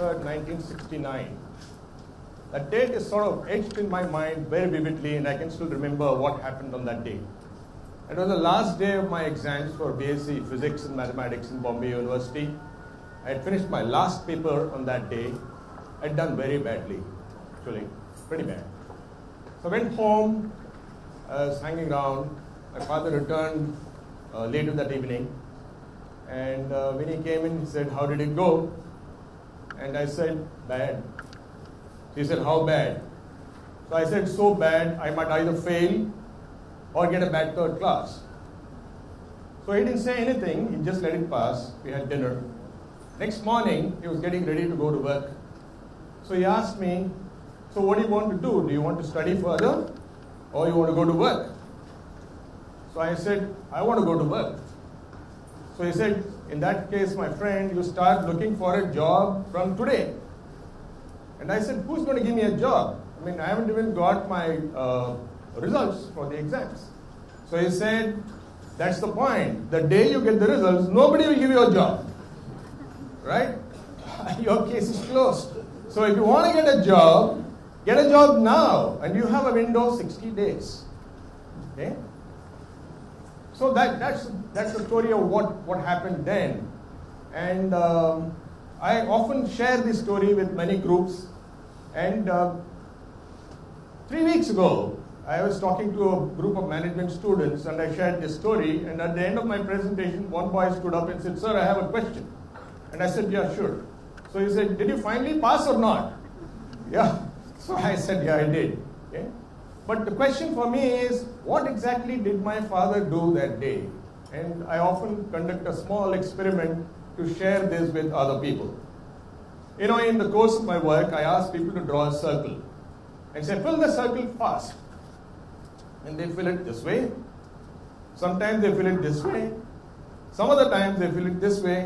3rd, 1969. That date is sort of etched in my mind very vividly, and I can still remember what happened on that day. It was the last day of my exams for BSc Physics and Mathematics in Bombay University. I had finished my last paper on that day. I'd done very badly, actually, pretty bad. So I went home, I was hanging around. My father returned later that evening. And when he came in, he said, "How did it go?" And I said, "Bad." He said, "How bad?" So I said, "So bad, I might either fail or get a bad third class." So he didn't say anything, he just let it pass. We had dinner. Next morning, he was getting ready to go to work. So he asked me, "So what do you want to do? Do you want to study further or you want to go to work?" So I said, "I want to go to work." So he said, "In that case, my friend, you start looking for a job from today." And I said, "Who's going to give me a job? I mean, I haven't even got my results for the exams." So he said, "That's the point. The day you get the results, nobody will give you a job. Right? Your case is closed. So if you want to get a job now, and you have a window of 60 days. Okay? So that's the story of what happened then. And I often share this story with many groups. And 3 weeks ago, I was talking to a group of management students and I shared this story. And at the end of my presentation, one boy stood up and said, "Sir, I have a question." And I said, "Yeah, sure." So he said, "Did you finally pass or not?" "Yeah." So I said, "Yeah, I did." Okay? But the question for me is, what exactly did my father do that day? And I often conduct a small experiment to share this with other people. You know, in the course of my work, I ask people to draw a circle and say, "Fill the circle fast." And they fill it this way. Sometimes they fill it this way. Some other times they fill it this way.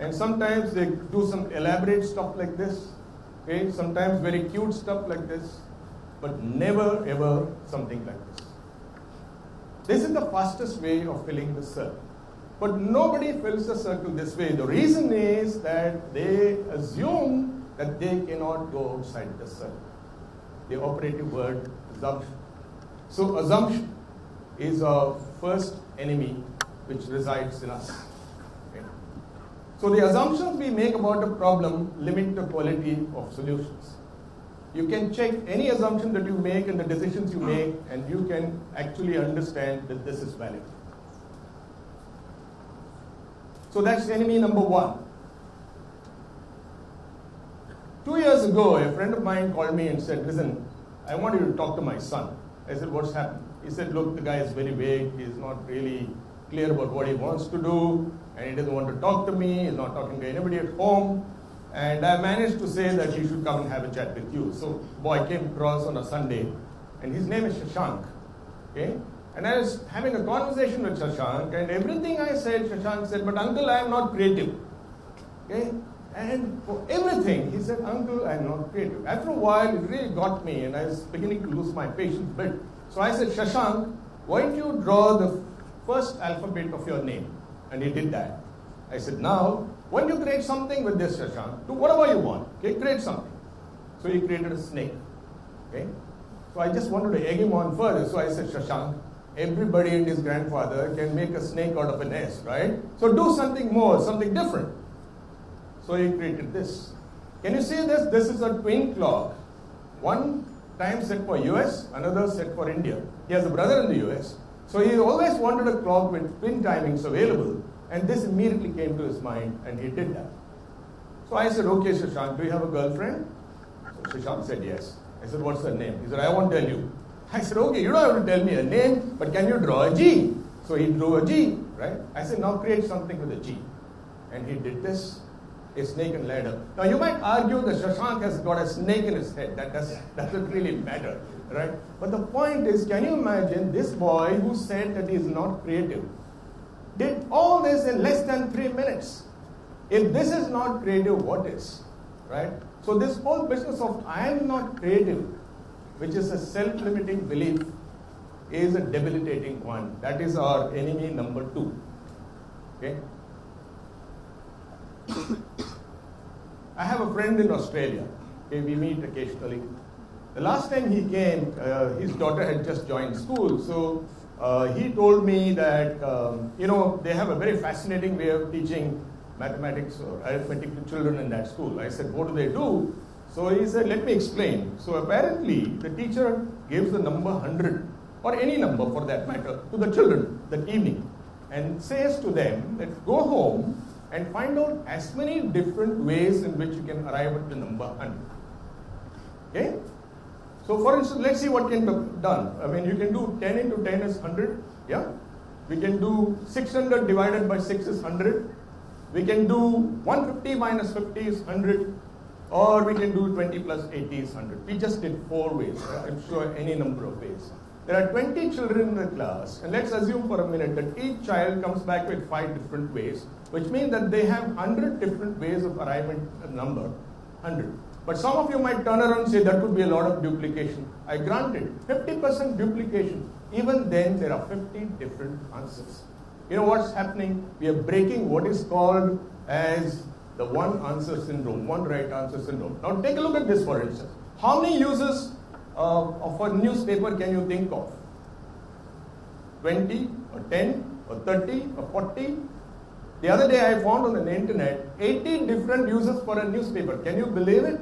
And sometimes they do some elaborate stuff like this. Okay? Sometimes very cute stuff like this. But never ever something like this. This is the fastest way of filling the circle. But nobody fills the circle this way. The reason is that they assume that they cannot go outside the circle. The operative word, assumption. So assumption is our first enemy which resides in us. Okay? So the assumptions we make about a problem limit the quality of solutions. You can check any assumption that you make and the decisions you make, and you can actually understand that this is valid. So that's enemy number one. 2 years ago, a friend of mine called me and said, "Listen, I want you to talk to my son." I said, "What's happened?" He said, "Look, the guy is very vague. He's not really clear about what he wants to do, and he doesn't want to talk to me. He's not talking to anybody at home. And I managed to say that he should come and have a chat with you." So boy came across on a Sunday, and his name is Shashank. Okay? And I was having a conversation with Shashank, and everything I said, Shashank said, "But uncle, I am not creative." Okay? And for everything, he said, "Uncle, I am not creative." After a while, it really got me, and I was beginning to lose my patience a bit. So I said, "Shashank, why don't you draw the first alphabet of your name?" And he did that. I said, "Now, why don't you create something with this, Shashank? Do whatever you want. Okay, create something." So he created a snake. Okay? So I just wanted to egg him on further. So I said, "Shashank, everybody and his grandfather can make a snake out of an S, right? So do something more, something different." So he created this. Can you see this? This is a twin clock. One time set for US, another set for India. He has a brother in the US. So he always wanted a clock with twin timings available. And this immediately came to his mind, and he did that. So I said, "Okay, Shashank, do you have a girlfriend?" So Shashank said, "Yes." I said, "What's her name?" He said, "I won't tell you." I said, "Okay, you don't have to tell me a name, but can you draw a G?" So he drew a G, right? I said, "Now create something with a G." And he did this, a snake and ladder. Now you might argue that Shashank has got a snake in his head. That doesn't really matter, right? But the point is, can you imagine this boy who said that he is not creative did all this in less than 3 minutes? If this is not creative, what is? Right? So this whole business of "I am not creative," which is a self-limiting belief, is a debilitating one. That is our enemy number 2. Okay? I have a friend in Australia. Okay, we meet occasionally. The last time he came, his daughter had just joined school, so he told me that, they have a very fascinating way of teaching mathematics or arithmetic to children in that school. I said, what do they do? So he said, let me explain. So apparently, the teacher gives the number 100, or any number for that matter, to the children that evening, and says to them that go home and find out as many different ways in which you can arrive at the number 100. Okay? So for instance, let's see what can be done. I mean, you can do 10 into 10 is 100. Yeah? We can do 600 divided by 6 is 100. We can do 150 minus 50 is 100. Or we can do 20 plus 80 is 100. We just did 4 ways. I'm sure any number of ways. There are 20 children in the class, and let's assume for a minute that each child comes back with 5 different ways, which means that they have 100 different ways of arriving at the number 100. But some of you might turn around and say that could be a lot of duplication. I grant it, 50% duplication. Even then, there are 50 different answers. You know what's happening? We are breaking what is called as the one answer syndrome, one right answer syndrome. Now take a look at this for instance. How many uses of a newspaper can you think of? 20 or 10 or 30 or 40? The other day I found on the internet 80 different uses for a newspaper. Can you believe it?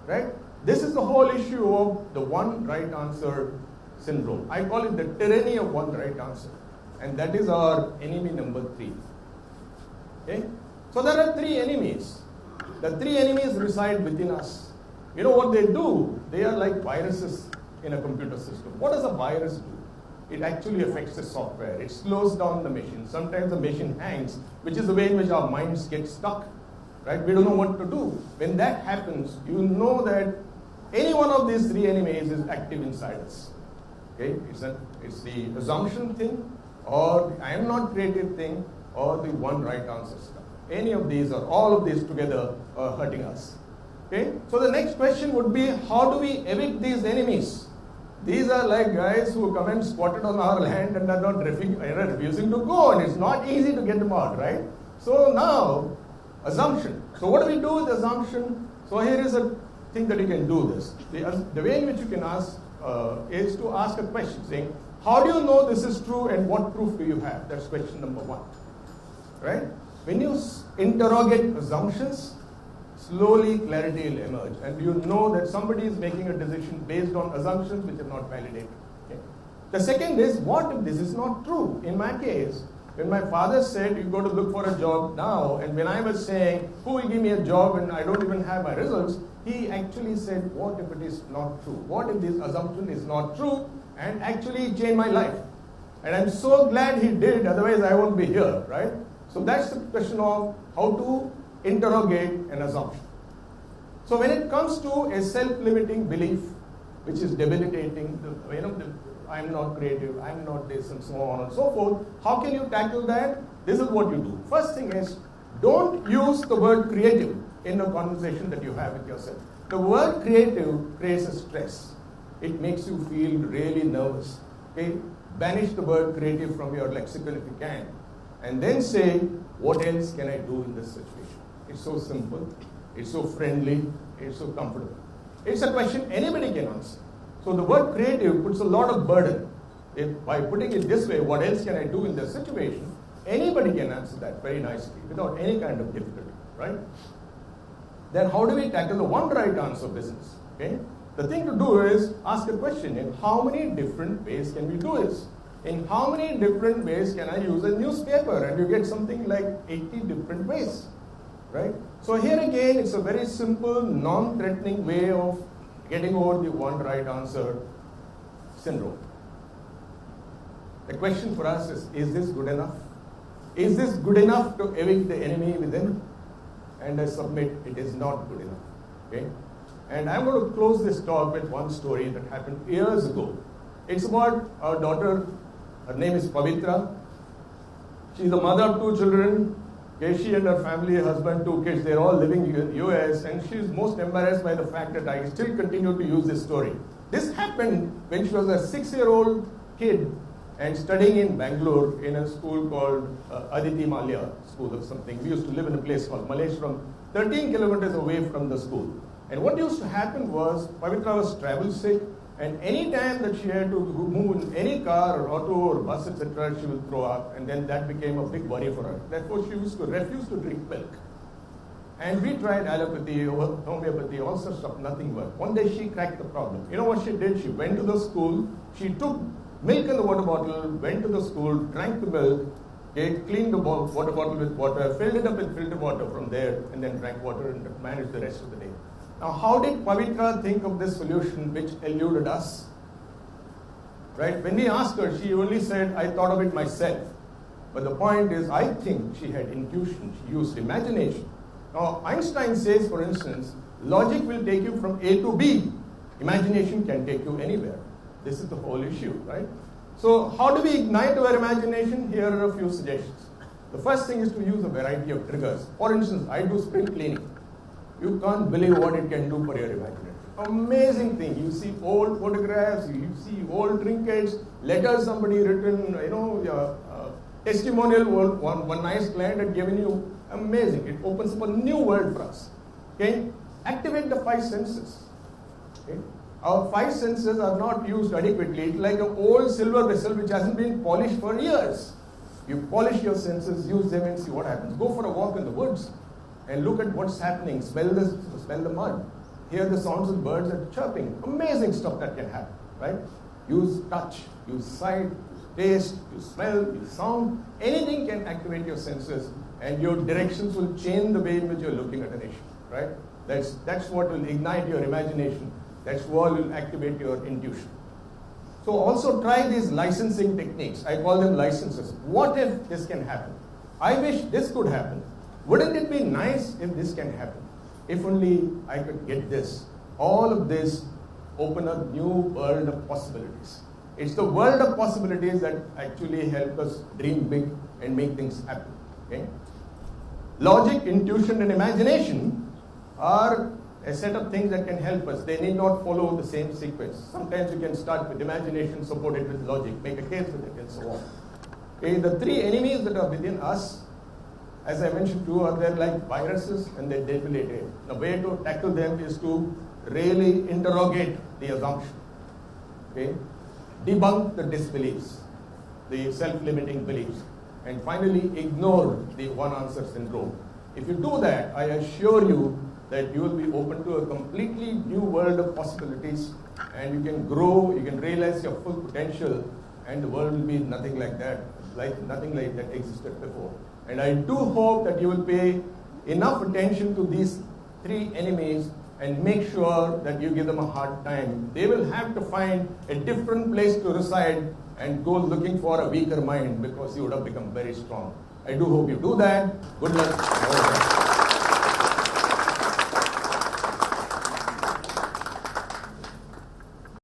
Right? This is the whole issue of the one right answer syndrome. I call it the tyranny of one right answer. And that is our enemy number 3. Okay? So there are 3 enemies. The 3 enemies reside within us. You know what they do? They are like viruses in a computer system. What does a virus do? It actually affects the software. It slows down the machine. Sometimes the machine hangs, which is the way in which our minds get stuck. Right? We don't know what to do. When that happens, you know that any one of these 3 enemies is active inside us. Okay? It's the assumption thing, or the I am not creative thing, or the one right answer stuff. Any of these or all of these together are hurting us. Okay? So the next question would be, how do we evict these enemies? These are like guys who come and squatted on our land and are not refusing to go, and it's not easy to get them out, right? So now, assumption. So what do we do with assumption? So here is a thing that you can do this. The way in which you can ask is to ask a question saying, how do you know this is true and what proof do you have? That's question number 1. Right? When you interrogate assumptions, slowly clarity will emerge, and you know that somebody is making a decision based on assumptions which are not validated. Okay? The second is, what if this is not true? In my case, when my father said you go to look for a job now, and when I was saying who will give me a job and I don't even have my results, he actually said, what if it is not true? What if this assumption is not true and actually changed my life? And I'm so glad he did, otherwise I won't be here, right? So that's the question of how to interrogate an assumption. So when it comes to a self-limiting belief, which is debilitating, I'm not creative, I'm not this, and so on and so forth, how can you tackle that? This is what you do. First thing is, don't use the word creative in a conversation that you have with yourself. The word creative creates a stress. It makes you feel really nervous. Okay? Banish the word creative from your lexicon if you can. And then say, what else can I do in this situation? It's so simple, it's so friendly, it's so comfortable. It's a question anybody can answer. So the word creative puts a lot of burden. By putting it this way, what else can I do in this situation? Anybody can answer that very nicely without any kind of difficulty, right? Then how do we tackle the one right answer business? Okay? The thing to do is ask a question, in how many different ways can we do this? In how many different ways can I use a newspaper? And you get something like 80 different ways, right? So here again, it's a very simple, non-threatening way of getting over the one right answer syndrome. The question for us is this good enough? Is this good enough to evict the enemy within? And I submit it is not good enough, okay? And I'm going to close this talk with one story that happened years ago. It's about our daughter. Her name is Pavitra. She's the mother of 2 children. Okay, she and her family, her husband, 2 kids, they're all living in the US, and she's most embarrassed by the fact that I still continue to use this story. This happened when she was a 6-year-old kid and studying in Bangalore in a school called Aditi Malya School or something. We used to live in a place called Malleshwaram 13 kilometers away from the school. And what used to happen was, Pavitra was travel sick, and any time that she had to move in any car or auto or bus, etc., she would throw up, and then that became a big worry for her. Therefore, she used to refuse to drink milk. And we tried allopathy, homeopathy, all sorts of stuff, nothing worked. One day she cracked the problem. You know what she did? She went to the school, she took milk in the water bottle, went to the school, drank the milk, cleaned the water bottle with water, filled it up with filtered water from there, and then drank water and managed the rest of the day. Now, how did Pavitra think of this solution which eluded us? Right? When we asked her, she only said, I thought of it myself. But the point is, I think she had intuition, she used imagination. Now, Einstein says, for instance, logic will take you from A to B. Imagination can take you anywhere. This is the whole issue, right? So, how do we ignite our imagination? Here are a few suggestions. The first thing is to use a variety of triggers. For instance, I do spring cleaning. You can't believe what it can do for your imagination. Amazing thing. You see old photographs, you see old trinkets, letters somebody written, testimonial one nice client had given you. Amazing. It opens up a new world for us. Okay? Activate the 5 senses. Okay? Our 5 senses are not used adequately. It's like an old silver vessel which hasn't been polished for years. You polish your senses, use them and see what happens. Go for a walk in the woods and look at what's happening. Smell the mud. Hear the sounds of birds that are chirping. Amazing stuff that can happen, right? Use touch, use sight, use taste, use smell, use sound. Anything can activate your senses, and your directions will change the way in which you're looking at an issue, right? That's what will ignite your imagination. That's what will activate your intuition. So also try these licensing techniques. I call them licenses. What if this can happen? I wish this could happen. Wouldn't it be nice if this can happen? If only I could get this. All of this open a new world of possibilities. It's the world of possibilities that actually help us dream big and make things happen. Okay? Logic, intuition, and imagination are a set of things that can help us. They need not follow the same sequence. Sometimes you can start with imagination, support it with logic, make a case with it, and so on. Okay, the 3 enemies that are within us, as I mentioned to you, are they're like viruses and they're debilitated. The way to tackle them is to really interrogate the assumption. Okay? Debunk the disbeliefs, the self-limiting beliefs, and finally ignore the one-answer syndrome. If you do that, I assure you that you will be open to a completely new world of possibilities, and you can grow, you can realize your full potential, and the world will be nothing like that, nothing like that existed before. And I do hope that you will pay enough attention to these 3 enemies and make sure that you give them a hard time. They will have to find a different place to reside and go looking for a weaker mind, because you would have become very strong. I do hope you do that. Good luck.